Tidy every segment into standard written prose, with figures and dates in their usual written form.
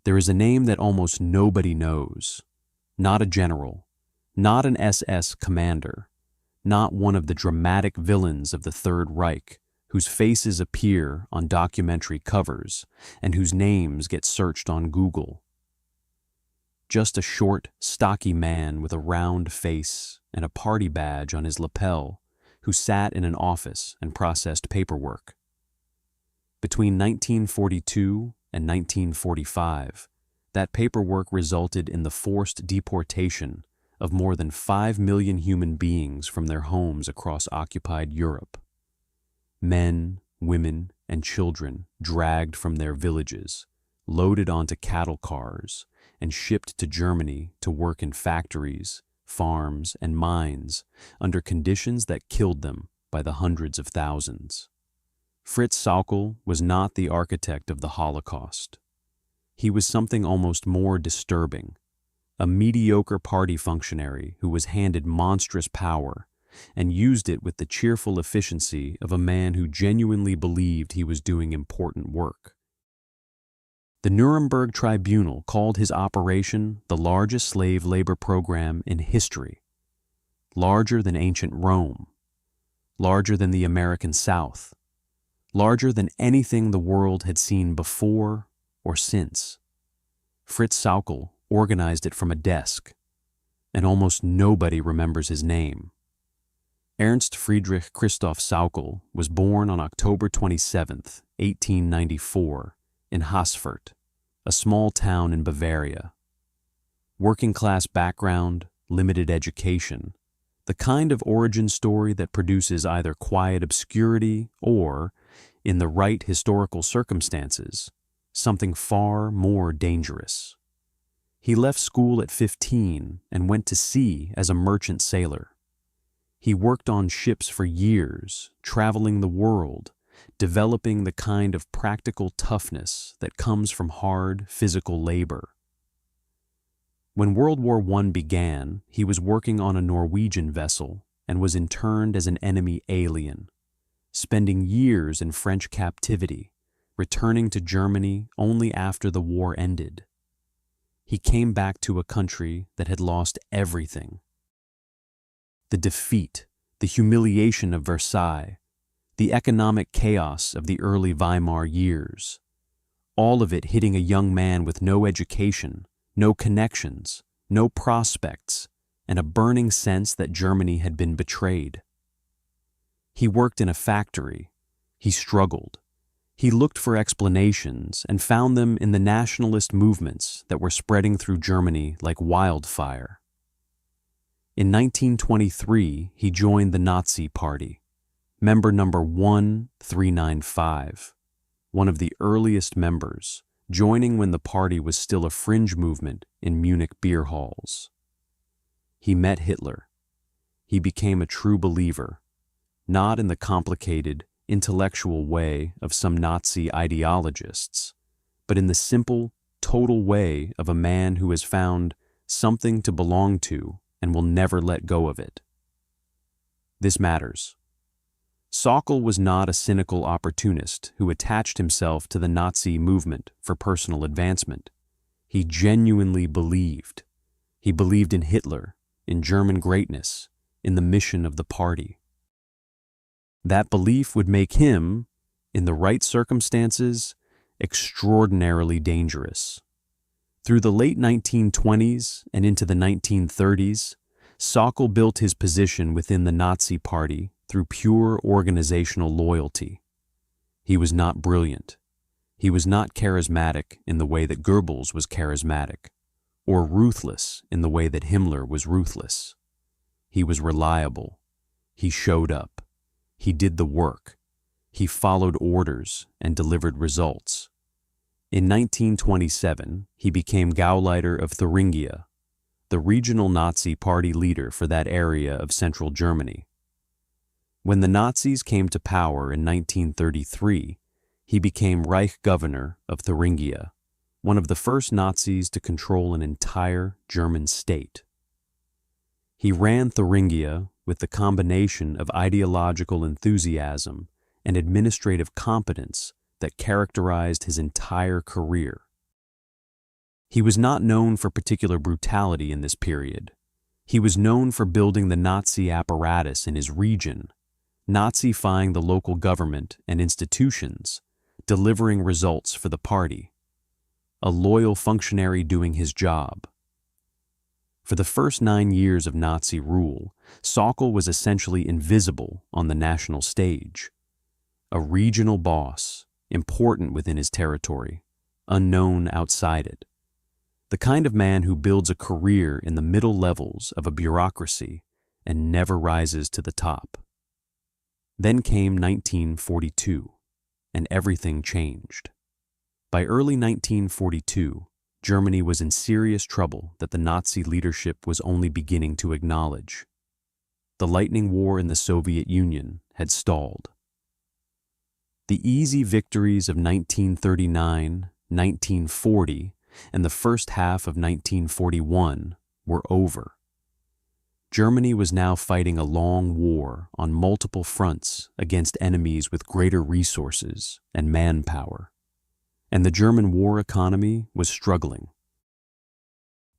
There is a name that almost nobody knows. Not a general, not an SS commander, not one of the dramatic villains of the Third Reich, whose faces appear on documentary covers and whose names get searched on Google. Just a short, stocky man with a round face and a party badge on his lapel who sat in an office and processed paperwork. Between 1942 and 1945, that paperwork resulted in the forced deportation of more than 5 million human beings from their homes across occupied Europe. Men, women, and children dragged from their villages, loaded onto cattle cars, and shipped to Germany to work in factories, farms, and mines under conditions that killed them by the hundreds of thousands. Fritz Sauckel was not the architect of the Holocaust. He was something almost more disturbing, a mediocre party functionary who was handed monstrous power and used it with the cheerful efficiency of a man who genuinely believed he was doing important work. The Nuremberg tribunal called his operation the largest slave labor program in history, larger than ancient Rome, larger than the American South, larger than anything the world had seen before or since. Fritz Sauckel organized it from a desk, and almost nobody remembers his name. Ernst Friedrich Christoph Sauckel was born on October 27, 1894, in Haßfurt, a small town in Bavaria. Working-class background, limited education, the kind of origin story that produces either quiet obscurity or, in the right historical circumstances, something far more dangerous. He left school at 15 and went to sea as a merchant sailor. He worked on ships for years, traveling the world, developing the kind of practical toughness that comes from hard physical labor. When World War I began, he was working on a Norwegian vessel and was interned as an enemy alien, spending years in French captivity, returning to Germany only after the war ended. He came back to a country that had lost everything. The defeat, the humiliation of Versailles, the economic chaos of the early Weimar years, all of it hitting a young man with no education, no connections, no prospects, and a burning sense that Germany had been betrayed. He worked in a factory. He struggled. He looked for explanations and found them in the nationalist movements that were spreading through Germany like wildfire. In 1923, he joined the Nazi Party, member number 1395, one of the earliest members, joining when the party was still a fringe movement in Munich beer halls. He met Hitler. He became a true believer, not in the complicated, intellectual way of some Nazi ideologists, but in the simple, total way of a man who has found something to belong to and will never let go of it. This matters. Sauckel was not a cynical opportunist who attached himself to the Nazi movement for personal advancement. He genuinely believed. He believed in Hitler, in German greatness, in the mission of the party. That belief would make him, in the right circumstances, extraordinarily dangerous. Through the late 1920s and into the 1930s, Sauckel built his position within the Nazi Party through pure organizational loyalty. He was not brilliant. He was not charismatic in the way that Goebbels was charismatic, or ruthless in the way that Himmler was ruthless. He was reliable. He showed up. He did the work. He followed orders and delivered results. In 1927, he became Gauleiter of Thuringia, the regional Nazi party leader for that area of central Germany. When the Nazis came to power in 1933, he became Reich Governor of Thuringia, one of the first Nazis to control an entire German state. He ran Thuringia with the combination of ideological enthusiasm and administrative competence that characterized his entire career. He was not known for particular brutality in this period. He was known for building the Nazi apparatus in his region, Nazifying the local government and institutions, delivering results for the party. A loyal functionary doing his job. For the first 9 years of Nazi rule, Sauckel was essentially invisible on the national stage. A regional boss, important within his territory, unknown outside it. The kind of man who builds a career in the middle levels of a bureaucracy and never rises to the top. Then came 1942, and everything changed. By early 1942, Germany was in serious trouble that the Nazi leadership was only beginning to acknowledge. The lightning war in the Soviet Union had stalled. The easy victories of 1939, 1940, and the first half of 1941 were over. Germany was now fighting a long war on multiple fronts against enemies with greater resources and manpower. And the German war economy was struggling.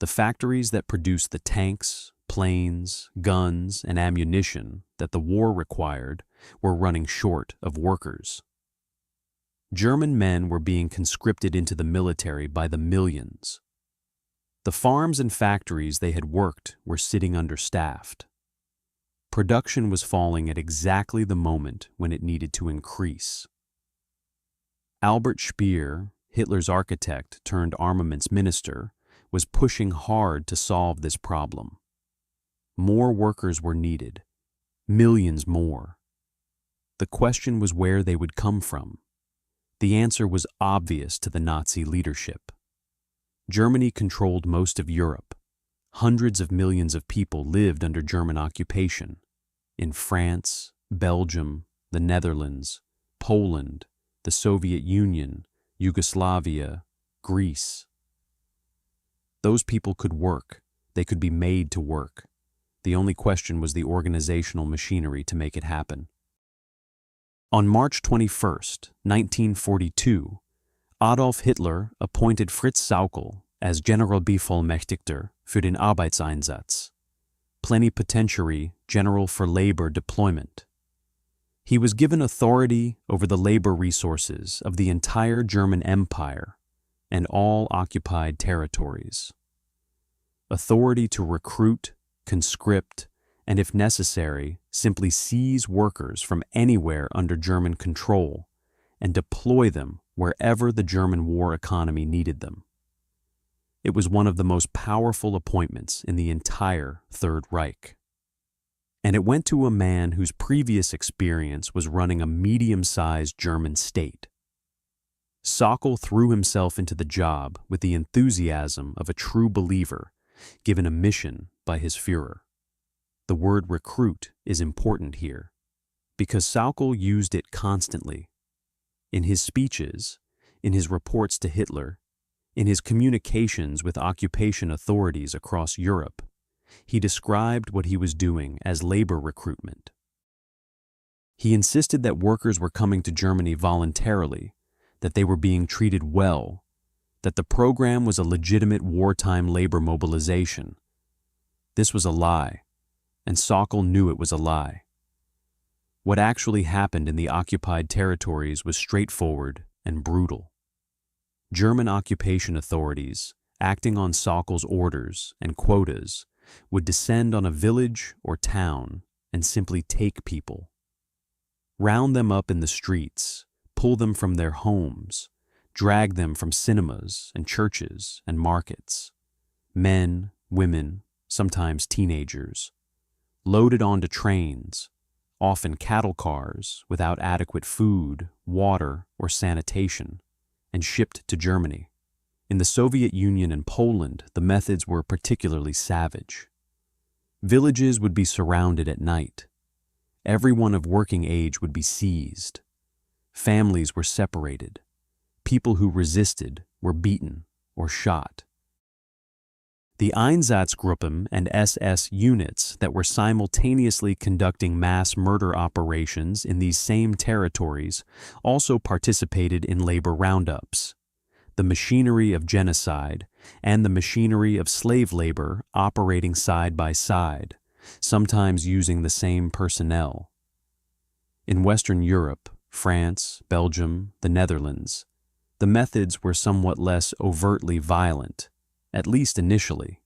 The factories that produced the tanks, planes, guns, and ammunition that the war required were running short of workers. German men were being conscripted into the military by the millions. The farms and factories they had worked were sitting understaffed. Production was falling at exactly the moment when it needed to increase. Albert Speer, Hitler's architect turned armaments minister, was pushing hard to solve this problem. More workers were needed, millions more. The question was where they would come from. The answer was obvious to the Nazi leadership. Germany controlled most of Europe. Hundreds of millions of people lived under German occupation. In France, Belgium, the Netherlands, Poland, the Soviet Union, Yugoslavia, Greece. Those people could work. They could be made to work. The only question was the organizational machinery to make it happen. On March 21, 1942, Adolf Hitler appointed Fritz Sauckel as Generalbevollmächtigter für den Arbeitseinsatz, Plenipotentiary General for Labor Deployment. He was given authority over the labor resources of the entire German Empire and all occupied territories. Authority to recruit, conscript, and if necessary, simply seize workers from anywhere under German control and deploy them wherever the German war economy needed them. It was one of the most powerful appointments in the entire Third Reich. And it went to a man whose previous experience was running a medium-sized German state. Sauckel threw himself into the job with the enthusiasm of a true believer, given a mission by his Führer. The word recruit is important here, because Sauckel used it constantly. In his speeches, in his reports to Hitler, in his communications with occupation authorities across Europe, he described what he was doing as labor recruitment. He insisted that workers were coming to Germany voluntarily, that they were being treated well, that the program was a legitimate wartime labor mobilization. This was a lie, and Sauckel knew it was a lie. What actually happened in the occupied territories was straightforward and brutal. German occupation authorities, acting on Sauckel's orders and quotas, would descend on a village or town and simply take people. Round them up in the streets, pull them from their homes, drag them from cinemas and churches and markets. Men, women, sometimes teenagers, loaded onto trains, often cattle cars without adequate food, water, or sanitation, and shipped to Germany. In the Soviet Union and Poland, the methods were particularly savage. Villages would be surrounded at night. Everyone of working age would be seized. Families were separated. People who resisted were beaten or shot. The Einsatzgruppen and SS units that were simultaneously conducting mass murder operations in these same territories also participated in labor roundups. The machinery of genocide and the machinery of slave labor operating side by side, sometimes using the same personnel. In Western Europe, France, Belgium, the Netherlands, the methods were somewhat less overtly violent, at least initially.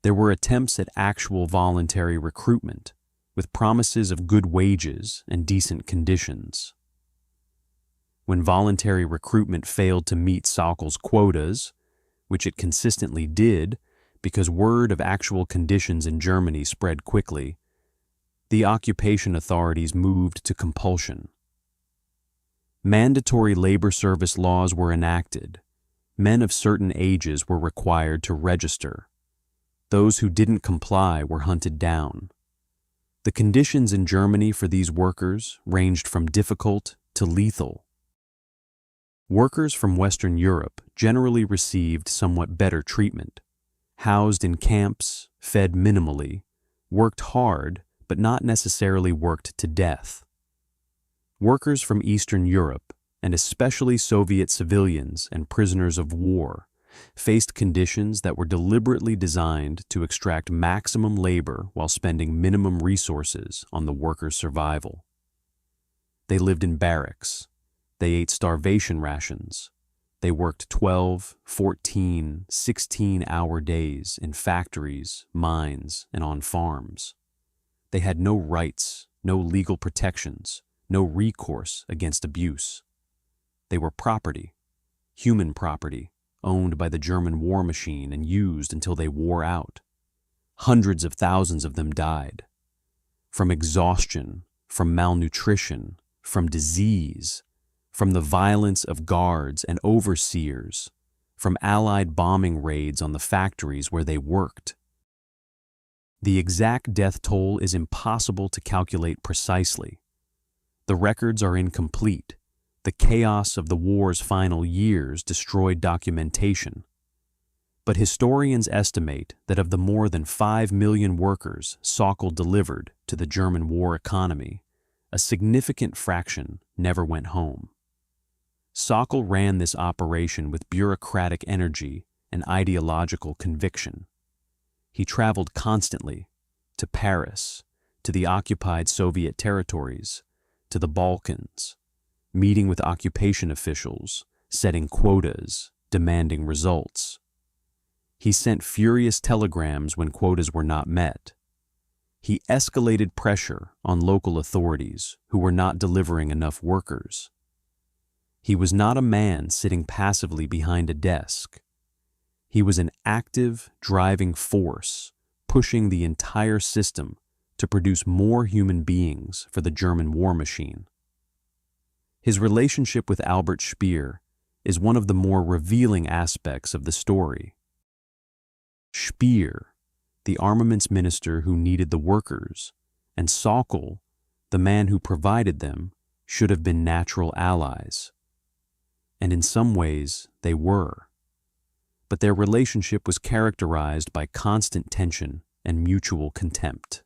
There were attempts at actual voluntary recruitment, with promises of good wages and decent conditions. When voluntary recruitment failed to meet Sauckel's quotas, which it consistently did because word of actual conditions in Germany spread quickly, the occupation authorities moved to compulsion. Mandatory labor service laws were enacted. Men of certain ages were required to register. Those who didn't comply were hunted down. The conditions in Germany for these workers ranged from difficult to lethal. Workers from Western Europe generally received somewhat better treatment, housed in camps, fed minimally, worked hard, but not necessarily worked to death. Workers from Eastern Europe, and especially Soviet civilians and prisoners of war, faced conditions that were deliberately designed to extract maximum labor while spending minimum resources on the workers' survival. They lived in barracks. They ate starvation rations. They worked 12, 14, 16-hour days in factories, mines, and on farms. They had no rights, no legal protections, no recourse against abuse. They were property, human property, owned by the German war machine and used until they wore out. Hundreds of thousands of them died. From exhaustion, from malnutrition, from disease, from the violence of guards and overseers, from Allied bombing raids on the factories where they worked. The exact death toll is impossible to calculate precisely. The records are incomplete. The chaos of the war's final years destroyed documentation. But historians estimate that of the more than 5 million workers Sauckel delivered to the German war economy, a significant fraction never went home. Sauckel ran this operation with bureaucratic energy and ideological conviction. He traveled constantly to Paris, to the occupied Soviet territories, to the Balkans, meeting with occupation officials, setting quotas, demanding results. He sent furious telegrams when quotas were not met. He escalated pressure on local authorities who were not delivering enough workers. He was not a man sitting passively behind a desk. He was an active, driving force, pushing the entire system to produce more human beings for the German war machine. His relationship with Albert Speer is one of the more revealing aspects of the story. Speer, the armaments minister who needed the workers, and Sauckel, the man who provided them, should have been natural allies. And in some ways, they were. But their relationship was characterized by constant tension and mutual contempt.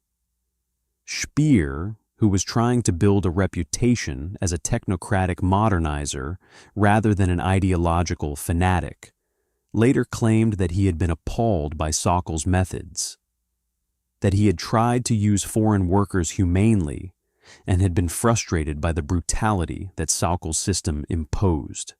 Speer, who was trying to build a reputation as a technocratic modernizer rather than an ideological fanatic, later claimed that he had been appalled by Sauckel's methods, that he had tried to use foreign workers humanely and had been frustrated by the brutality that Sauckel's system imposed.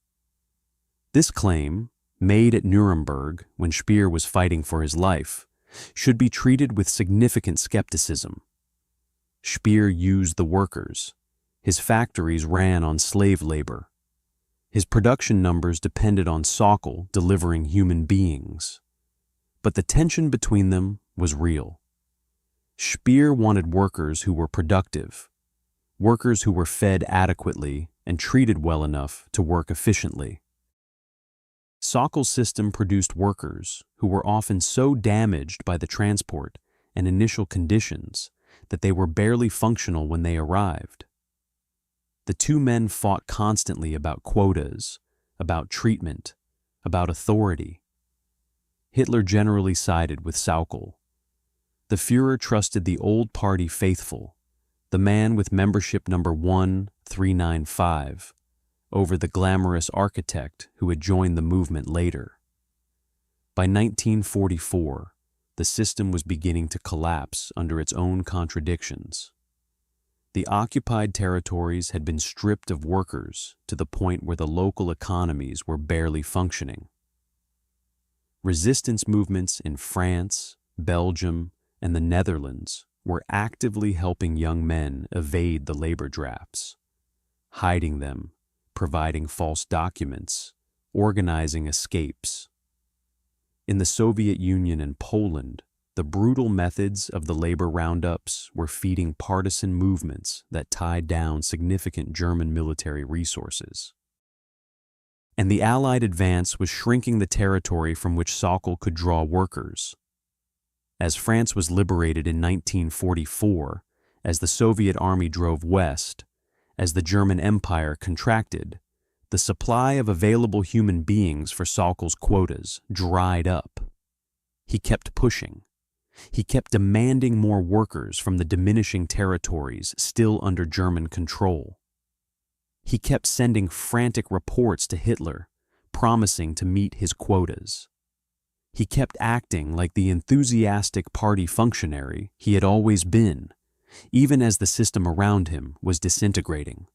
This claim, made at Nuremberg when Speer was fighting for his life, should be treated with significant skepticism. Speer used the workers. His factories ran on slave labor. His production numbers depended on Sauckel delivering human beings. But the tension between them was real. Speer wanted workers who were productive, workers who were fed adequately and treated well enough to work efficiently. Sauckel's system produced workers who were often so damaged by the transport and initial conditions that they were barely functional when they arrived. The two men fought constantly about quotas, about treatment, about authority. Hitler generally sided with Sauckel. The Führer trusted the old party faithful, the man with membership number 1395, over the glamorous architect who had joined the movement later. By 1944, the system was beginning to collapse under its own contradictions. The occupied territories had been stripped of workers to the point where the local economies were barely functioning. Resistance movements in France, Belgium, and the Netherlands were actively helping young men evade the labor drafts, hiding them, providing false documents, organizing escapes. In the Soviet Union and Poland, the brutal methods of the labor roundups were feeding partisan movements that tied down significant German military resources. And the Allied advance was shrinking the territory from which Sauckel could draw workers. As France was liberated in 1944, as the Soviet army drove west, as the German Empire contracted, the supply of available human beings for Sauckel's quotas dried up. He kept pushing. He kept demanding more workers from the diminishing territories still under German control. He kept sending frantic reports to Hitler, promising to meet his quotas. He kept acting like the enthusiastic party functionary he had always been, even as the system around him was disintegrating.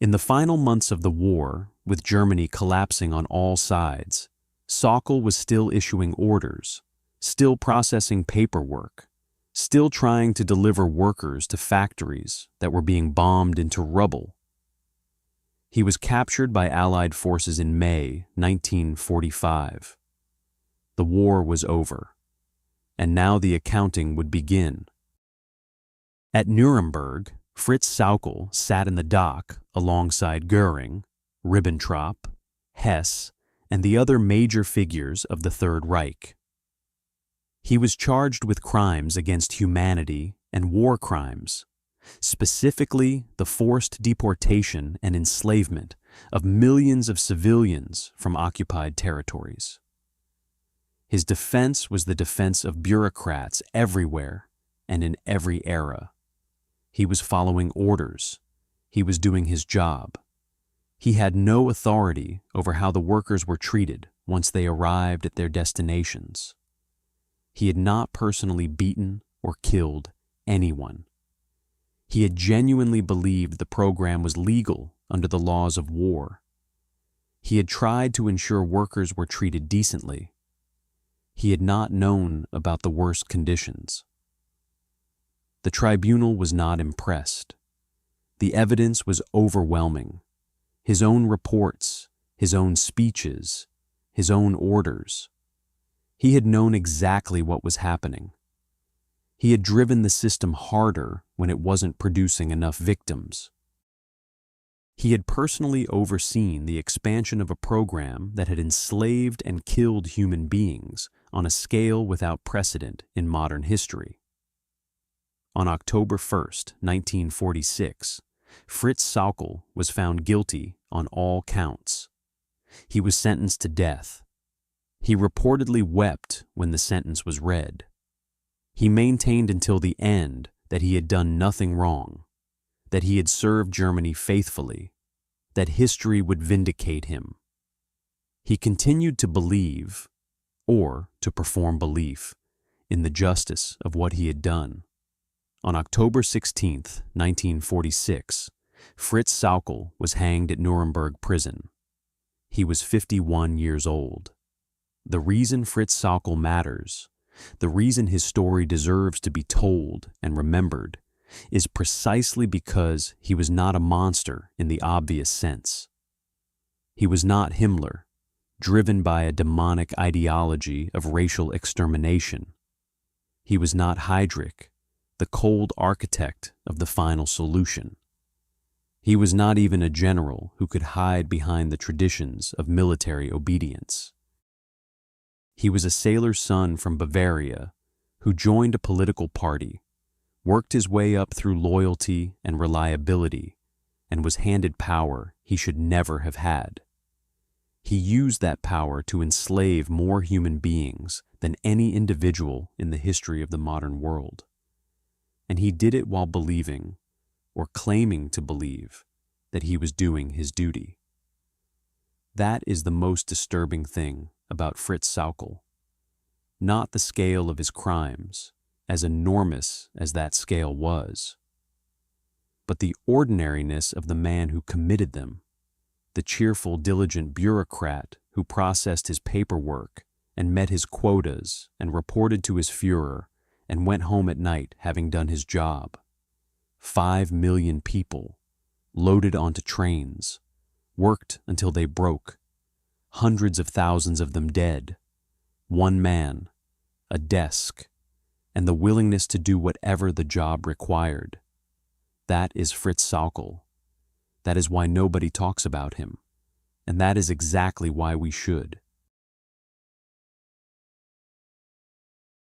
In the final months of the war, with Germany collapsing on all sides, Sauckel was still issuing orders, still processing paperwork, still trying to deliver workers to factories that were being bombed into rubble. He was captured by Allied forces in May 1945. The war was over, and now the accounting would begin. At Nuremberg, Fritz Sauckel sat in the dock alongside Göring, Ribbentrop, Hess, and the other major figures of the Third Reich. He was charged with crimes against humanity and war crimes, specifically the forced deportation and enslavement of millions of civilians from occupied territories. His defense was the defense of bureaucrats everywhere and in every era. He was following orders. He was doing his job. He had no authority over how the workers were treated once they arrived at their destinations. He had not personally beaten or killed anyone. He had genuinely believed the program was legal under the laws of war. He had tried to ensure workers were treated decently. He had not known about the worst conditions. The tribunal was not impressed. The evidence was overwhelming. His own reports, his own speeches, his own orders. He had known exactly what was happening. He had driven the system harder when it wasn't producing enough victims. He had personally overseen the expansion of a program that had enslaved and killed human beings on a scale without precedent in modern history. On October 1st, 1946, Fritz Sauckel was found guilty on all counts. He was sentenced to death. He reportedly wept when the sentence was read. He maintained until the end that he had done nothing wrong, that he had served Germany faithfully, that history would vindicate him. He continued to believe, or to perform belief, in the justice of what he had done. On October 16, 1946, Fritz Sauckel was hanged at Nuremberg prison. He was 51 years old. The reason Fritz Sauckel matters, the reason his story deserves to be told and remembered, is precisely because he was not a monster in the obvious sense. He was not Himmler, driven by a demonic ideology of racial extermination. He was not Heydrich, the cold architect of the final solution. He was not even a general who could hide behind the traditions of military obedience. He was a sailor's son from Bavaria who joined a political party, worked his way up through loyalty and reliability, and was handed power he should never have had. He used that power to enslave more human beings than any individual in the history of the modern world. And he did it while believing, or claiming to believe, that he was doing his duty. That is the most disturbing thing about Fritz Sauckel. Not the scale of his crimes, as enormous as that scale was, but the ordinariness of the man who committed them, the cheerful, diligent bureaucrat who processed his paperwork and met his quotas and reported to his Führer and went home at night having done his job. 5 million people, loaded onto trains, worked until they broke, hundreds of thousands of them dead, one man, a desk, and the willingness to do whatever the job required. That is Fritz Sauckel. That is why nobody talks about him, and that is exactly why we should.